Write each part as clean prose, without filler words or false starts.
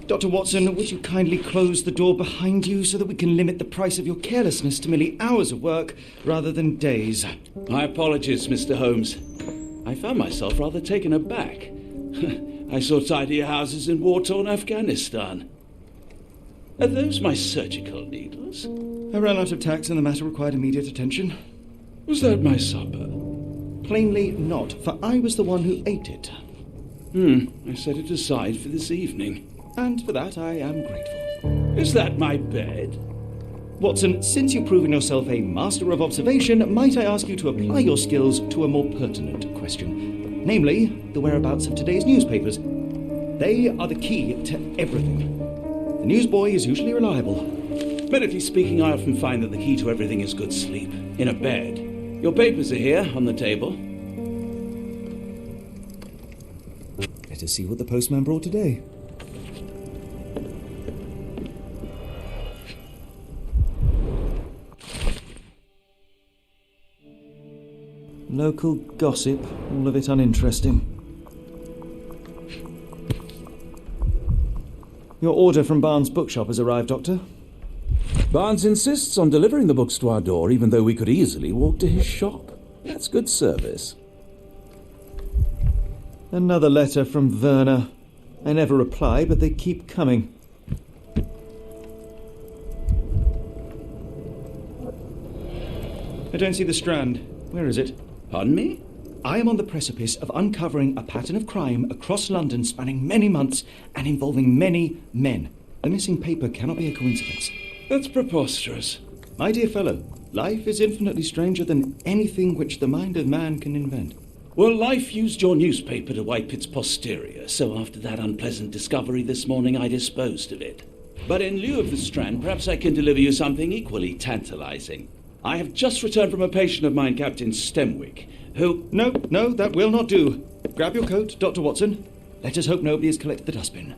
Dr. Watson, would you kindly close the door behind you so that we can limit the price of your carelessness to merely hours of work rather than days? My apologies, Mr. Holmes. I found myself rather taken aback. I saw tidier houses in war-torn Afghanistan. Are those my surgical needles? I ran out of tacks and the matter required immediate attention. Was that my supper? Plainly not, for I was the one who ate it. I set it aside for this evening. And for that I am grateful. Is that my bed? Watson, since you've proven yourself a master of observation, might I ask you to apply your skills to a more pertinent question? Namely, the whereabouts of today's newspapers. They are the key to everything. The newsboy is usually reliable. Medically speaking, I often find that the key to everything is good sleep. In a bed. Your papers are here, on the table. Let us see what the postman brought today. Local gossip, all of it uninteresting. Your order from Barnes' bookshop has arrived, Doctor. Barnes insists on delivering the books to our door, even though we could easily walk to his shop. That's good service. Another letter from Werner. I never reply, but they keep coming. I don't see the Strand. Where is it? Pardon me? I am on the precipice of uncovering a pattern of crime across London spanning many months and involving many men. The missing paper cannot be a coincidence. That's preposterous. My dear fellow, life is infinitely stranger than anything which the mind of man can invent. Well, life used your newspaper to wipe its posterior, so after that unpleasant discovery this morning, I disposed of it. But in lieu of the Strand, perhaps I can deliver you something equally tantalizing. I have just returned from a patient of mine, Captain Stenwick, who... No, that will not do. Grab your coat, Dr. Watson. Let us hope nobody has collected the dustbin.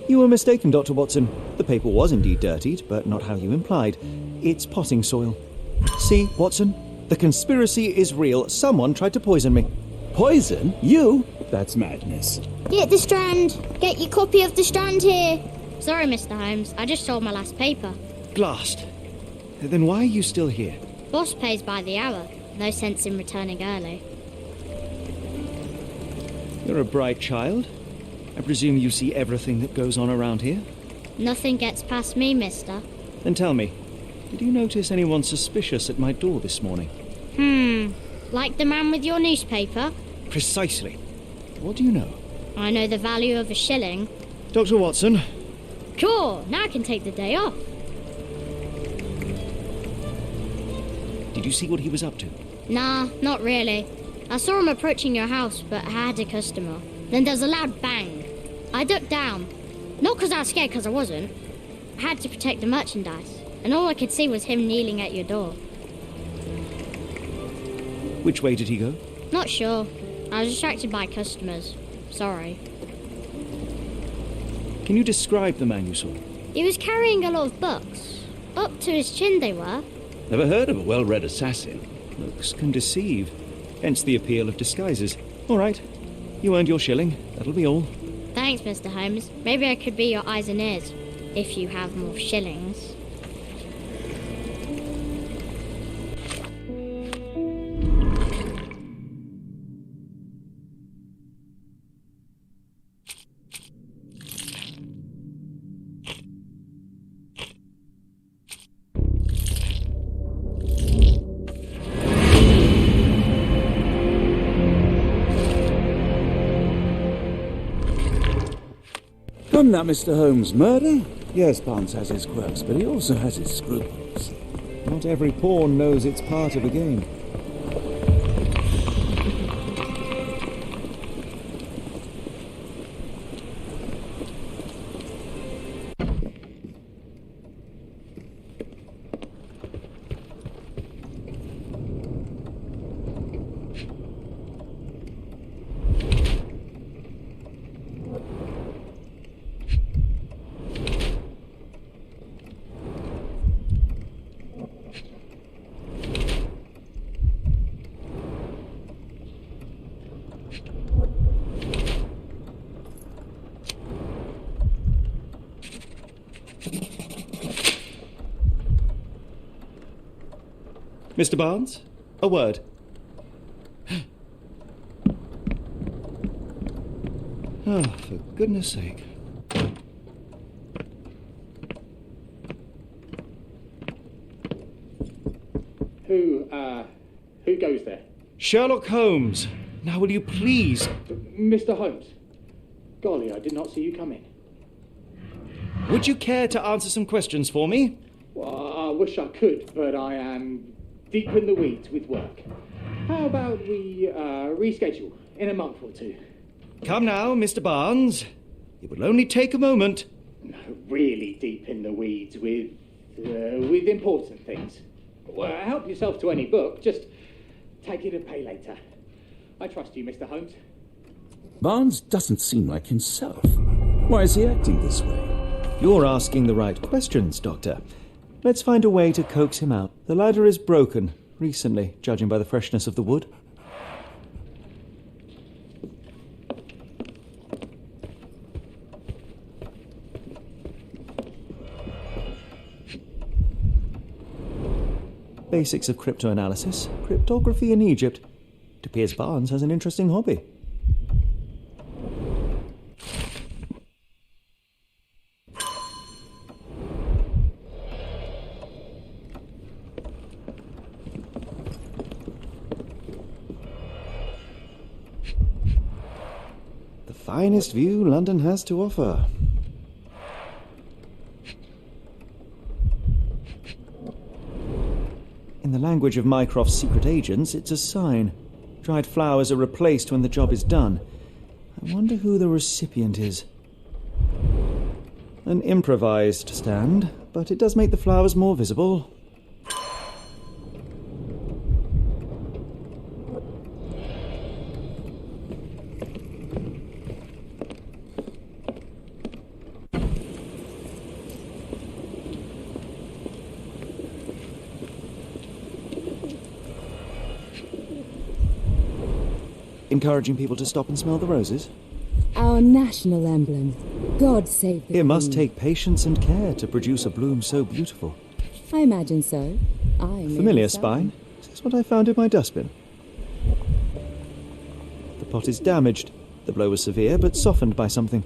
You were mistaken, Dr. Watson. The paper was indeed dirtied, but not how you implied. It's potting soil. See, Watson? The conspiracy is real. Someone tried to poison me. Poison? You? That's madness. Get the Strand. Get your copy of the Strand here. Sorry, Mr. Holmes. I just sold my last paper. Blast. Then why are you still here? Boss pays by the hour. No sense in returning early. You're a bright child. I presume you see everything that goes on around here? Nothing gets past me, mister. Then tell me, did you notice anyone suspicious at my door this morning? Like the man with your newspaper? Precisely. What do you know? I know the value of a shilling. Dr. Watson? Sure, now I can take the day off. Did you see what he was up to? Nah, not really. I saw him approaching your house, but I had a customer. Then there's a loud bang. I ducked down. Not because I was scared, because I wasn't. I had to protect the merchandise. And all I could see was him kneeling at your door. Which way did he go? Not sure. I was distracted by customers. Sorry. Can you describe the man you saw? He was carrying a lot of books. Up to his chin they were. Never heard of a well-read assassin. Looks can deceive. Hence the appeal of disguises. All right, you earned your shilling. That'll be all. Thanks, Mr. Holmes. Maybe I could be your eyes and ears, if you have more shillings. Come now, Mr. Holmes. Murder? Yes, Barnes has his quirks, but he also has his scruples. Not every pawn knows it's part of a game. Mr. Barnes, a word. Oh, for goodness sake. Who goes there? Sherlock Holmes. Now will you please... Mr. Holmes. Golly, I did not see you come in. Would you care to answer some questions for me? Well, I wish I could, but I am deep in the weeds with work. How about we reschedule in a month or two? Come now, Mr. Barnes. It will only take a moment. No, really deep in the weeds with important things. Well, help yourself to any book. Just take it and pay later. I trust you, Mr. Holmes. Barnes doesn't seem like himself. Why is he acting this way? You're asking the right questions, Doctor. Let's find a way to coax him out. The ladder is broken, recently, judging by the freshness of the wood. Basics of cryptoanalysis, cryptography in Egypt. It appears Barnes has an interesting hobby. The finest view London has to offer. In the language of Mycroft's secret agents, it's a sign. Dried flowers are replaced when the job is done. I wonder who the recipient is. An improvised stand, but it does make the flowers more visible. Encouraging people to stop and smell the roses? Our national emblem. God save the It must Queen. take patience and care to produce a bloom so beautiful. I imagine so. Familiar spine? Is this what I found in my dustbin? The pot is damaged. The blow was severe, but softened by something.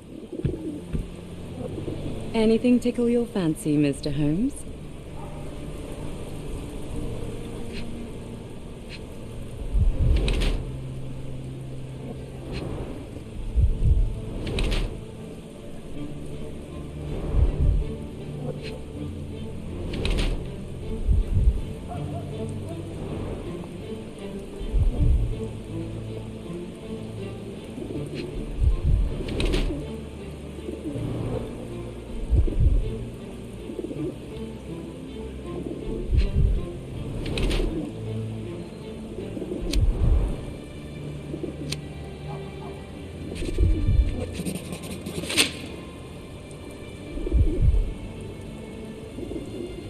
Anything tickle your fancy, Mr. Holmes?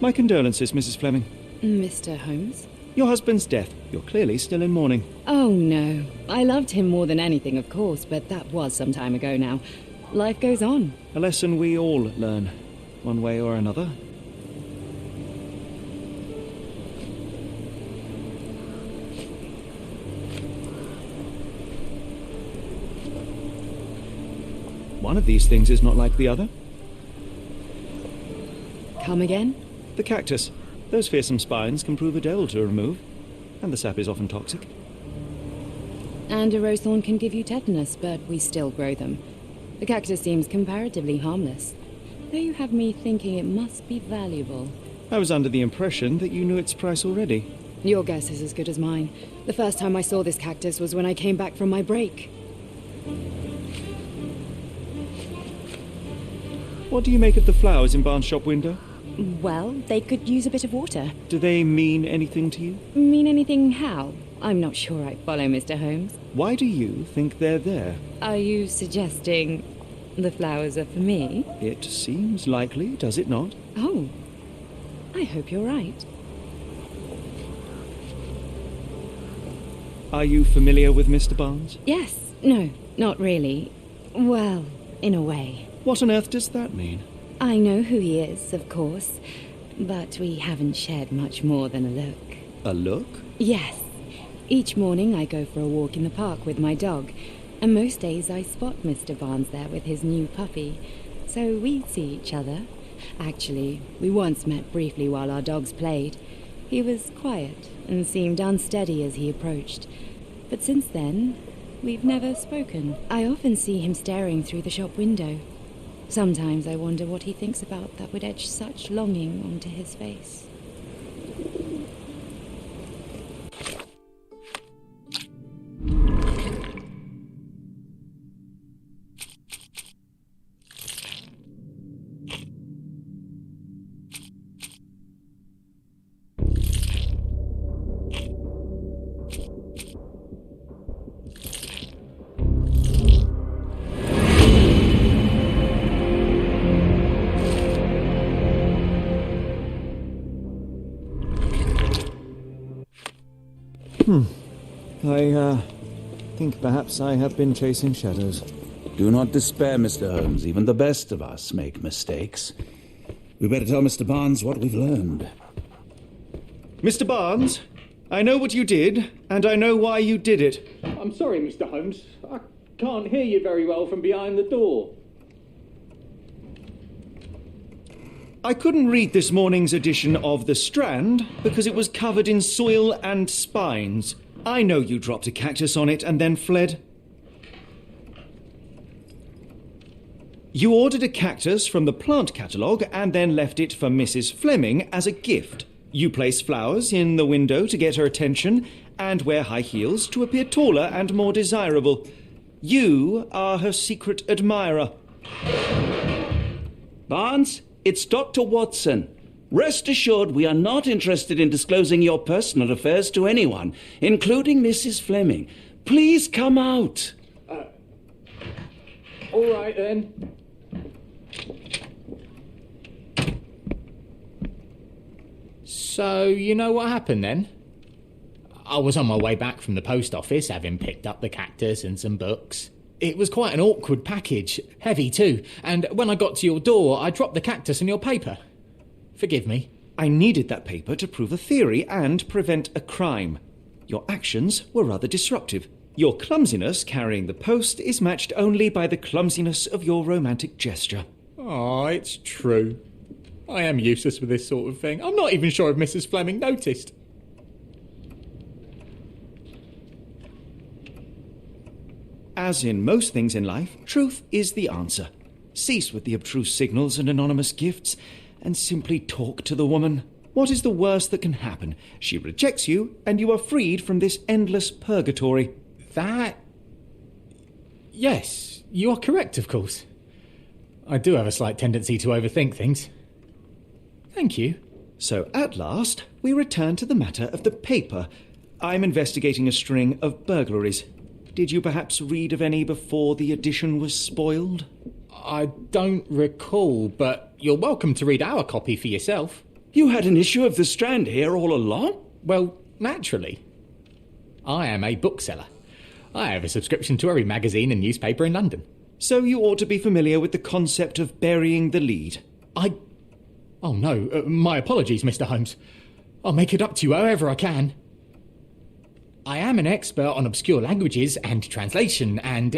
My condolences, Mrs. Flemming. Mr. Holmes? Your husband's death. You're clearly still in mourning. Oh, no. I loved him more than anything, of course, but that was some time ago now. Life goes on. A lesson we all learn, one way or another. One of these things is not like the other. Come again? The cactus. Those fearsome spines can prove a devil to remove, and the sap is often toxic. And a rose thorn can give you tetanus, but we still grow them. The cactus seems comparatively harmless, though you have me thinking it must be valuable. I was under the impression that you knew its price already. Your guess is as good as mine. The first time I saw this cactus was when I came back from my break. What do you make of the flowers in Barnes' shop window? Well, they could use a bit of water. Do they mean anything to you? Mean anything how? I'm not sure I follow Mr. Holmes. Why do you think they're there? Are you suggesting the flowers are for me? It seems likely, does it not? Oh, I hope you're right. Are you familiar with Mr. Barnes? Yes. No, not really. Well, in a way. What on earth does that mean? I know who he is, of course, but we haven't shared much more than a look. A look? Yes. Each morning I go for a walk in the park with my dog, and most days I spot Mr. Barnes there with his new puppy, so we see each other. Actually, we once met briefly while our dogs played. He was quiet and seemed unsteady as he approached, but since then, we've never spoken. I often see him staring through the shop window. Sometimes I wonder what he thinks about that would etch such longing onto his face. I think perhaps I have been chasing shadows. Do not despair, Mr. Holmes. Even the best of us make mistakes. We better tell Mr. Barnes what we've learned. Mr. Barnes, I know what you did, and I know why you did it. I'm sorry, Mr. Holmes. I can't hear you very well from behind the door. I couldn't read this morning's edition of The Strand because it was covered in soil and spines. I know you dropped a cactus on it and then fled. You ordered a cactus from the plant catalogue and then left it for Mrs. Flemming as a gift. You place flowers in the window to get her attention and wear high heels to appear taller and more desirable. You are her secret admirer. Barnes, it's Dr. Watson. Rest assured we are not interested in disclosing your personal affairs to anyone, including Mrs. Flemming. Please come out. All right, then. So, you know what happened then? I was on my way back from the post office, having picked up the cactus and some books. It was quite an awkward package, heavy too, and when I got to your door, I dropped the cactus and your paper. Forgive me. I needed that paper to prove a theory and prevent a crime. Your actions were rather disruptive. Your clumsiness carrying the post is matched only by the clumsiness of your romantic gesture. Oh, it's true. I am useless with this sort of thing. I'm not even sure if Mrs. Flemming noticed. As in most things in life, truth is the answer. Cease with the abstruse signals and anonymous gifts, and simply talk to the woman. What is the worst that can happen? She rejects you, and you are freed from this endless purgatory. Yes, you are correct, of course. I do have a slight tendency to overthink things. Thank you. So, at last, we return to the matter of the paper. I'm investigating a string of burglaries. Did you perhaps read of any before the edition was spoiled? I don't recall, but you're welcome to read our copy for yourself. You had an issue of The Strand here all along? Well, Naturally. I am a bookseller. I have a subscription to every magazine and newspaper in London. So you ought to be familiar with the concept of burying the lead. Oh no, my apologies, Mr. Holmes. I'll make it up to you however I can. I am an expert on obscure languages and translation and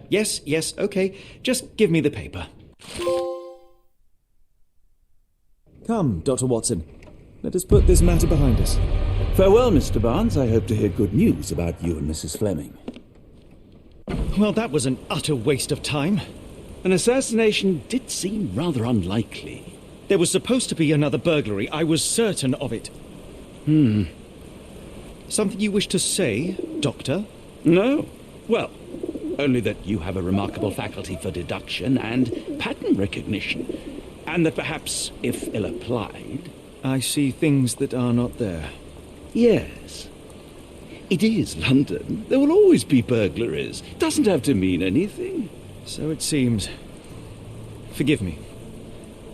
Yes, okay. Just give me the paper. Come, Dr. Watson. Let us put this matter behind us. Farewell, Mr. Barnes. I hope to hear good news about you and Mrs. Flemming. Well, that was an utter waste of time. An assassination did seem rather unlikely. There was supposed to be another burglary. I was certain of it. Something you wish to say, Doctor? No. Well, only that you have a remarkable faculty for deduction and pattern recognition. And that perhaps, if ill-applied... I see things that are not there. Yes. It is London. There will always be burglaries. Doesn't have to mean anything. So it seems. Forgive me.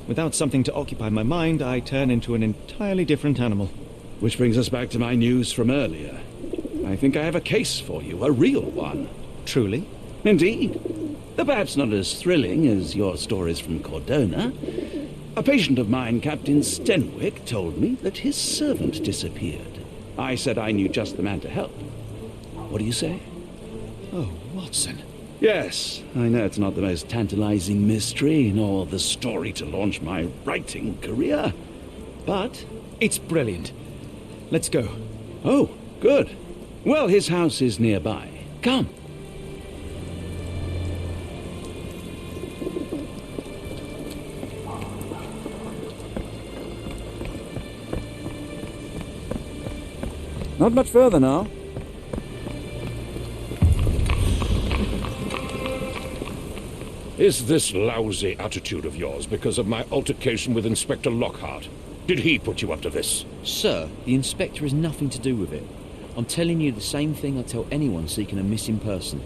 Without something to occupy my mind, I turn into an entirely different animal. Which brings us back to my news from earlier. I think I have a case for you, a real one. Truly? Indeed. Though perhaps not as thrilling as your stories from Cordona. A patient of mine, Captain Stenwick, told me that his servant disappeared. I said I knew just the man to help. What do you say? Oh, Watson. Yes, I know it's not the most tantalizing mystery, nor the story to launch my writing career. But... it's brilliant. Let's go. Oh, good. Well, his house is nearby. Come. Not much further now. Is this lousy attitude of yours because of my altercation with Inspector Lockhart? Did he put you up to this? Sir, the inspector has nothing to do with it. I'm telling you the same thing I tell anyone seeking a missing person.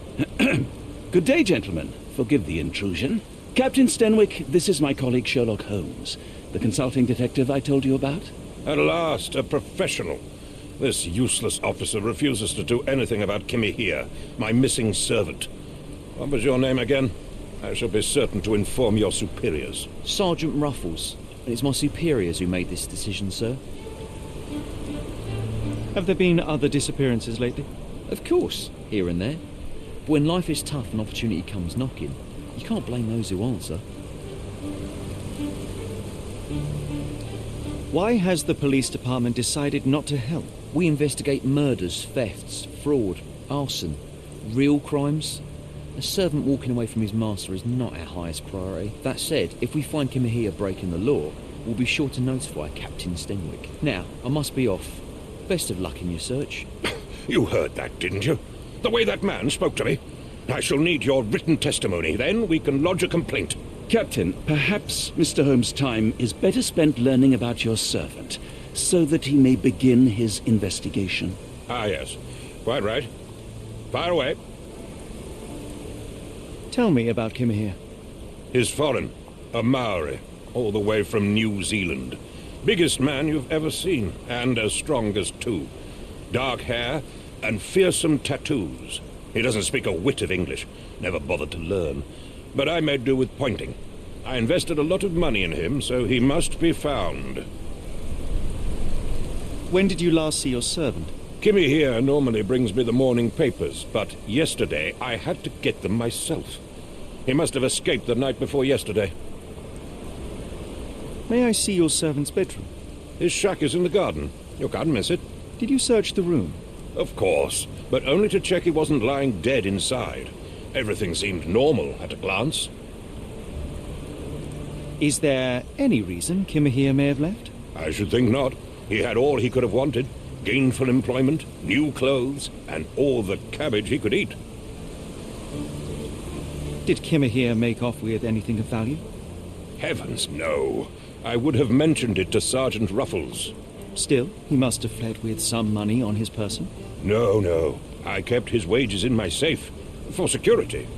Good day, gentlemen. Forgive the intrusion. Captain Stenwick, this is my colleague Sherlock Holmes, the consulting detective I told you about. At last, a professional. This useless officer refuses to do anything about Kimmy here, my missing servant. What was your name again? I shall be certain to inform your superiors. Sergeant Ruffles. And it's my superiors who made this decision, sir. Have there been other disappearances lately? Of course, here and there. But when life is tough and opportunity comes knocking, you can't blame those who answer. Why has the police department decided not to help? We investigate murders, thefts, fraud, arson, real crimes. A servant walking away from his master is not our highest priority. That said, if we find Kimahia breaking the law, we'll be sure to notify Captain Stenwick. Now, I must be off. Best of luck in your search. You heard that, didn't you? The way that man spoke to me. I shall need your written testimony. Then we can lodge a complaint. Captain, perhaps Mr. Holmes' time is better spent learning about your servant, so that he may begin his investigation. Ah, yes. Quite right. Fire away. Tell me about Kimahia. He's foreign. A Maori. All the way from New Zealand. Biggest man you've ever seen. And as strong as two. Dark hair and fearsome tattoos. He doesn't speak a whit of English. Never bothered to learn. But I made do with pointing. I invested a lot of money in him, so he must be found. When did you last see your servant? Kimmy here normally brings me the morning papers, but yesterday I had to get them myself. He must have escaped the night before yesterday. May I see your servant's bedroom? His shack is in the garden. You can't miss it. Did you search the room? Of course, but only to check he wasn't lying dead inside. Everything seemed normal at a glance. Is there any reason Kimahia may have left? I should think not. He had all he could have wanted. Gainful employment, new clothes, and all the cabbage he could eat. Did Kimahia make off with anything of value? Heavens, no. I would have mentioned it to Sergeant Ruffles. Still, he must have fled with some money on his person. No. I kept his wages in my safe. For security.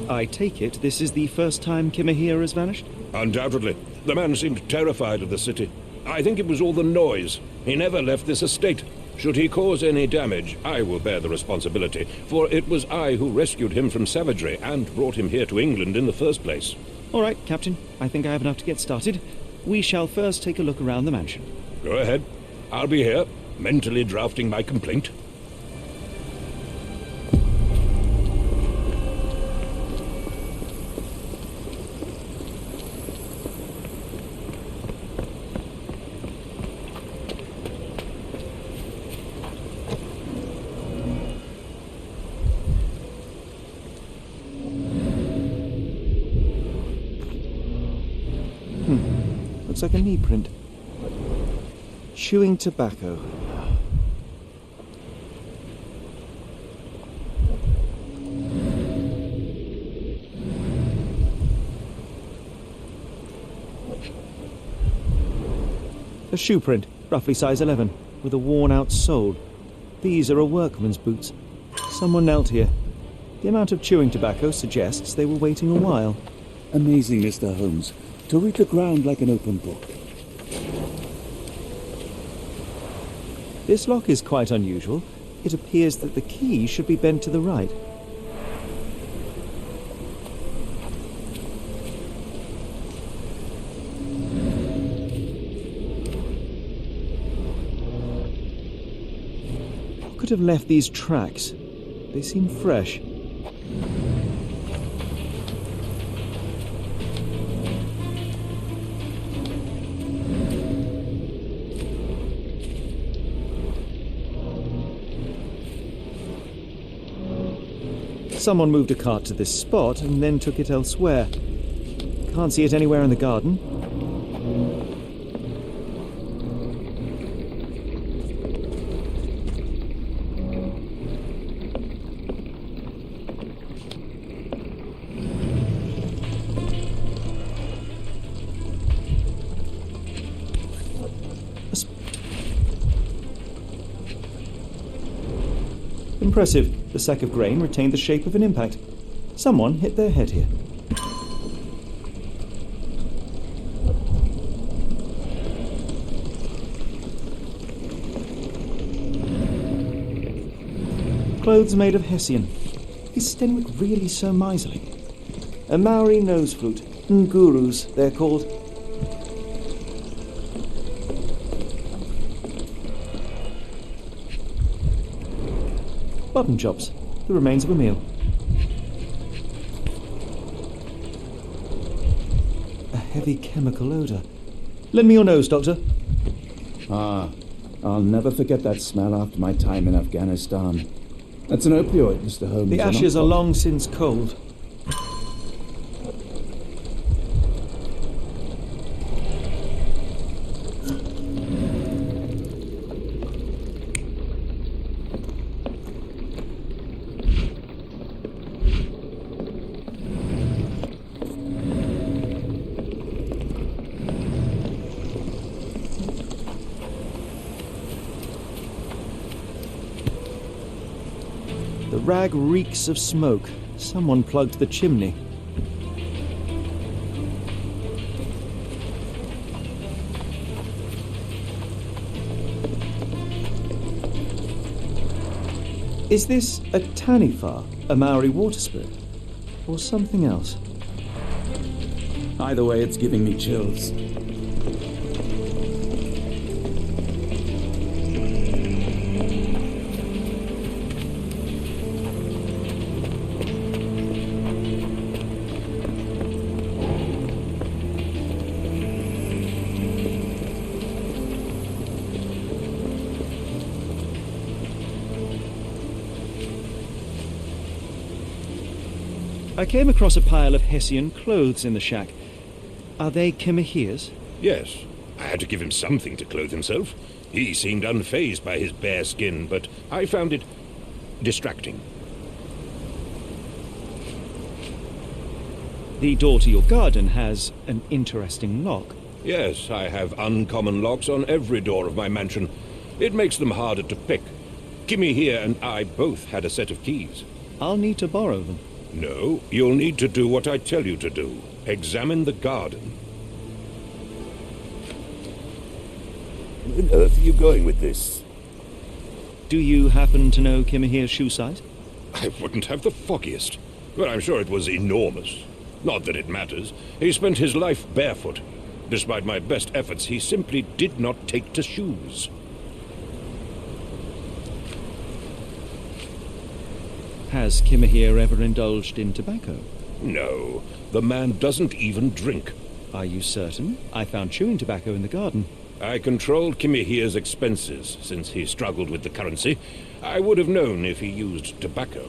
I take it this is the first time Kimahia has vanished? Undoubtedly. The man seemed terrified of the city. I think it was all the noise. He never left this estate. Should he cause any damage, I will bear the responsibility, for it was I who rescued him from savagery and brought him here to England in the first place. All right, Captain. I think I have enough to get started. We shall first take a look around the mansion. Go ahead. I'll be here, mentally drafting my complaint. Looks like a knee print. Chewing tobacco. A shoe print, roughly size 11, with a worn-out sole. These are a workman's boots. Someone knelt here. The amount of chewing tobacco suggests they were waiting a while. Amazing, Mr. Holmes. To read the ground like an open book. This lock is quite unusual. It appears that the key should be bent to the right. What could have left these tracks? They seem fresh. Someone moved a cart to this spot and then took it elsewhere. Can't see it anywhere in the garden. Impressive. The sack of grain retained the shape of an impact. Someone hit their head here. Clothes made of Hessian. Is Stenwick really so miserly? A Maori nose flute. Ngurus, they're called. Button chops, the remains of a meal. A heavy chemical odour. Lend me your nose, Doctor. Ah, I'll never forget that smell after my time in Afghanistan. That's an opioid, Mr. Holmes. The ashes are long since cold. The rag reeks of smoke. Someone plugged the chimney. Is this a taniwha, a Maori water spirit, or something else? Either way, it's giving me chills. I came across a pile of Hessian clothes in the shack. Are they Kimahia's? Yes. I had to give him something to clothe himself. He seemed unfazed by his bare skin, but I found it distracting. The door to your garden has an interesting lock. Yes, I have uncommon locks on every door of my mansion. It makes them harder to pick. Kimmy here and I both had a set of keys. I'll need to borrow them. No, you'll need to do what I tell you to do. Examine the garden. Where on earth are you going with this? Do you happen to know Kimahir's shoe size? I wouldn't have the foggiest. But I'm sure it was enormous. Not that it matters. He spent his life barefoot. Despite my best efforts, he simply did not take to shoes. Has Kimahir ever indulged in tobacco? No, the man doesn't even drink. Are you certain? I found chewing tobacco in the garden. I controlled Kimahir's expenses since he struggled with the currency. I would have known if he used tobacco.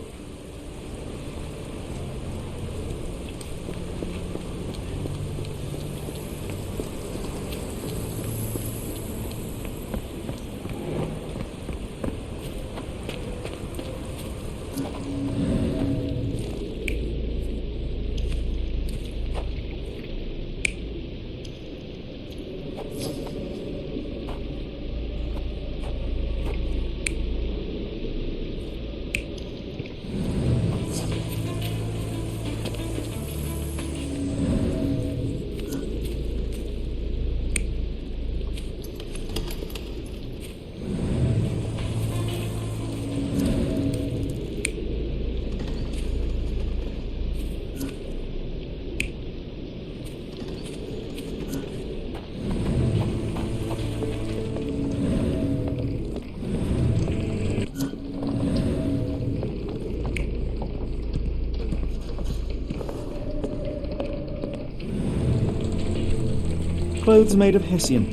Clothes made of Hessian.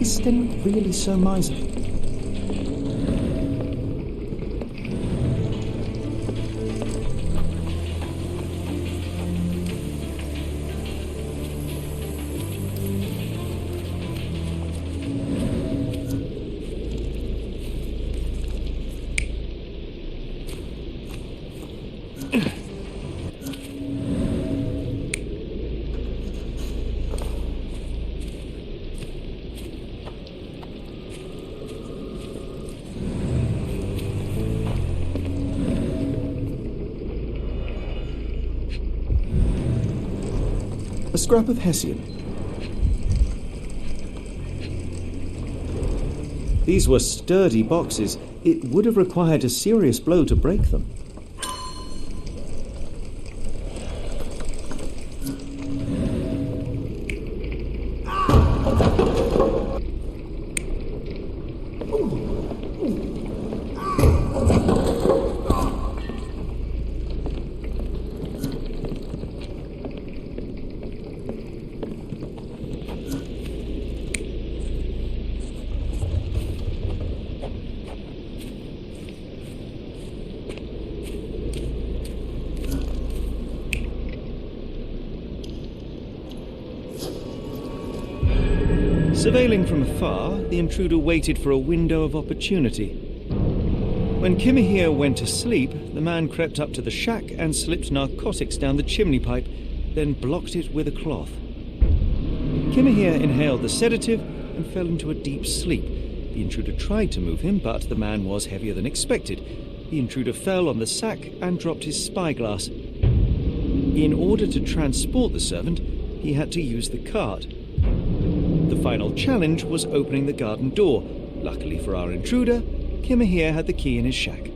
Is Stenwick really so miserly? A scrap of Hessian. These were sturdy boxes. It would have required a serious blow to break them. Surveilling from afar, the intruder waited for a window of opportunity. When Kimahir went to sleep, the man crept up to the shack and slipped narcotics down the chimney pipe, then blocked it with a cloth. Kimahir inhaled the sedative and fell into a deep sleep. The intruder tried to move him, but the man was heavier than expected. The intruder fell on the sack and dropped his spyglass. In order to transport the servant, he had to use the cart. The final challenge was opening the garden door. Luckily for our intruder, Kimahir had the key in his shack.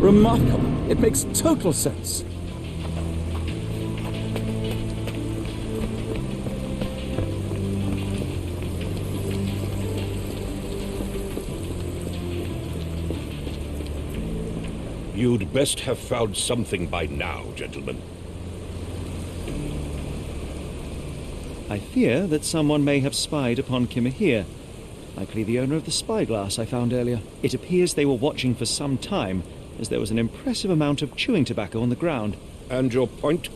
Remarkable. It makes total sense. You'd best have found something by now, gentlemen. I fear that someone may have spied upon Kimahir, likely the owner of the spyglass I found earlier. It appears they were watching for some time, as there was an impressive amount of chewing tobacco on the ground. And your point?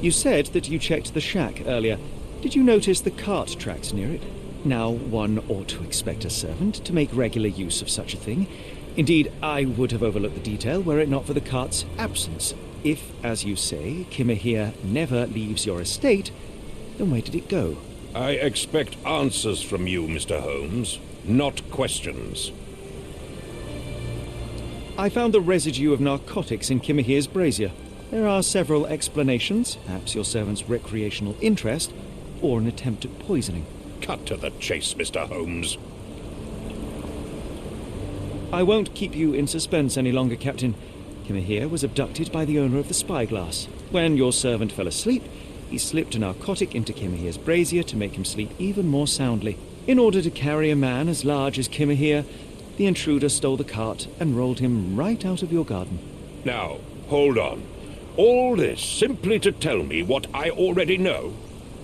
You said that you checked the shack earlier. Did you notice the cart tracks near it? Now, one ought to expect a servant to make regular use of such a thing. Indeed, I would have overlooked the detail were it not for the cart's absence. If, as you say, Kimahir never leaves your estate, then where did it go? I expect answers from you, Mr. Holmes, not questions. I found the residue of narcotics in Kimahir's brazier. There are several explanations, perhaps your servant's recreational interest, or an attempt at poisoning. Cut to the chase, Mr. Holmes. I won't keep you in suspense any longer, Captain. Kimahir was abducted by the owner of the spyglass. When your servant fell asleep, he slipped a narcotic into Kimahir's brazier to make him sleep even more soundly. In order to carry a man as large as Kimahir, the intruder stole the cart and rolled him right out of your garden. Now, hold on. All this simply to tell me what I already know?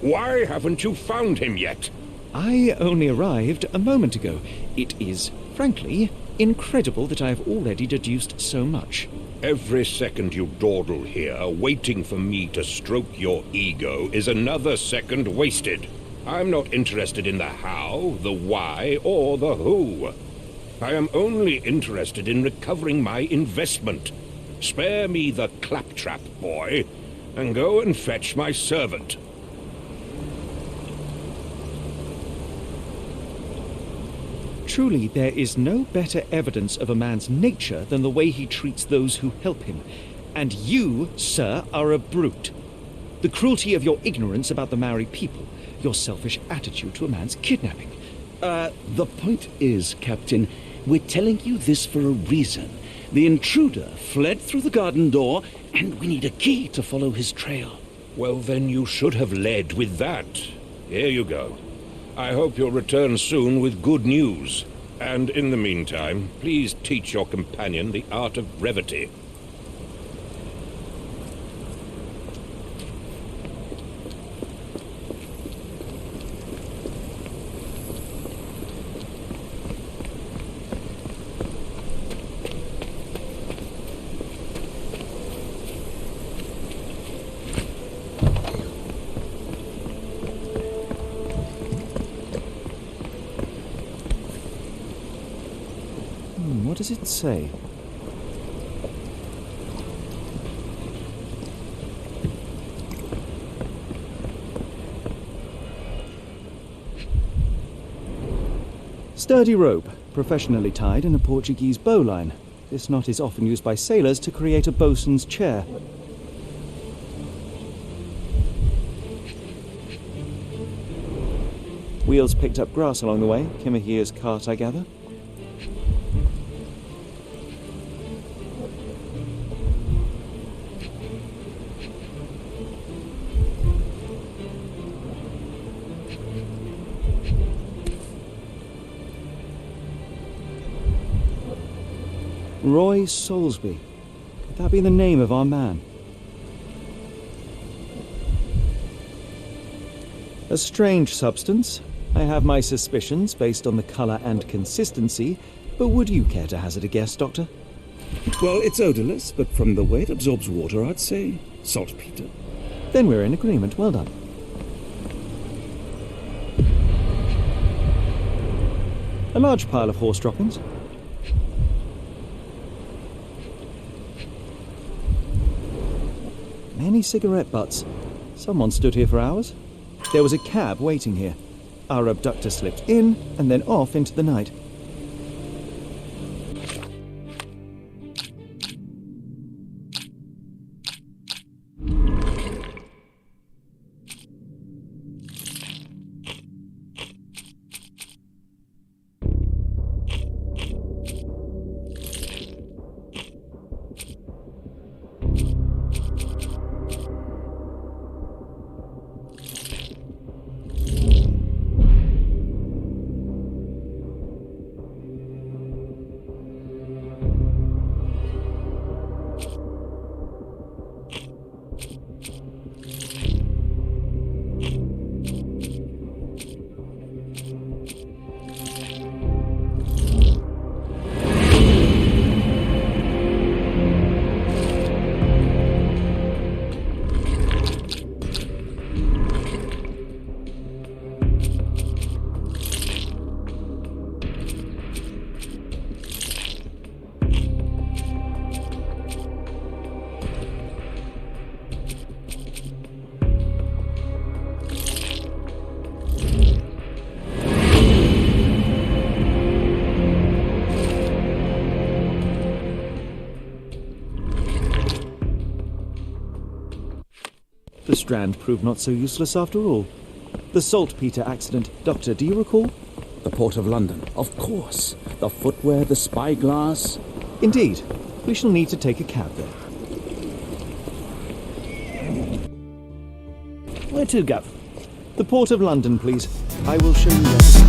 Why haven't you found him yet? I only arrived a moment ago. It is, frankly, incredible that I have already deduced so much. Every second you dawdle here, waiting for me to stroke your ego, is another second wasted. I'm not interested in the how, the why, or the who. I am only interested in recovering my investment. Spare me the claptrap, boy, and go and fetch my servant. Truly, there is no better evidence of a man's nature than the way he treats those who help him. And you, sir, are a brute. The cruelty of your ignorance about the Maori people, your selfish attitude to a man's kidnapping. The point is, Captain, we're telling you this for a reason. The intruder fled through the garden door, and we need a key to follow his trail. Well, then you should have led with that. Here you go. I hope you'll return soon with good news. And in the meantime, please teach your companion the art of brevity. What does it say? Sturdy rope, professionally tied in a Portuguese bowline. This knot is often used by sailors to create a bosun's chair. Wheels picked up grass along the way. Kimahir's cart, I gather. Roy Soulsby. Could that be the name of our man? A strange substance. I have my suspicions based on the colour and consistency, but would you care to hazard a guess, Doctor? Well, it's odorless, but from the way it absorbs water, I'd say saltpeter. Then we're in agreement. Well done. A large pile of horse droppings. Many cigarette butts. Someone stood here for hours. There was a cab waiting here. Our abductor slipped in and then off into the night. The strand proved not so useless after all. The saltpeter accident. Doctor, do you recall? The Port of London, of course. The footwear, the spyglass. Indeed. We shall need to take a cab there. Where to, Gav? The Port of London, please. I will show you where to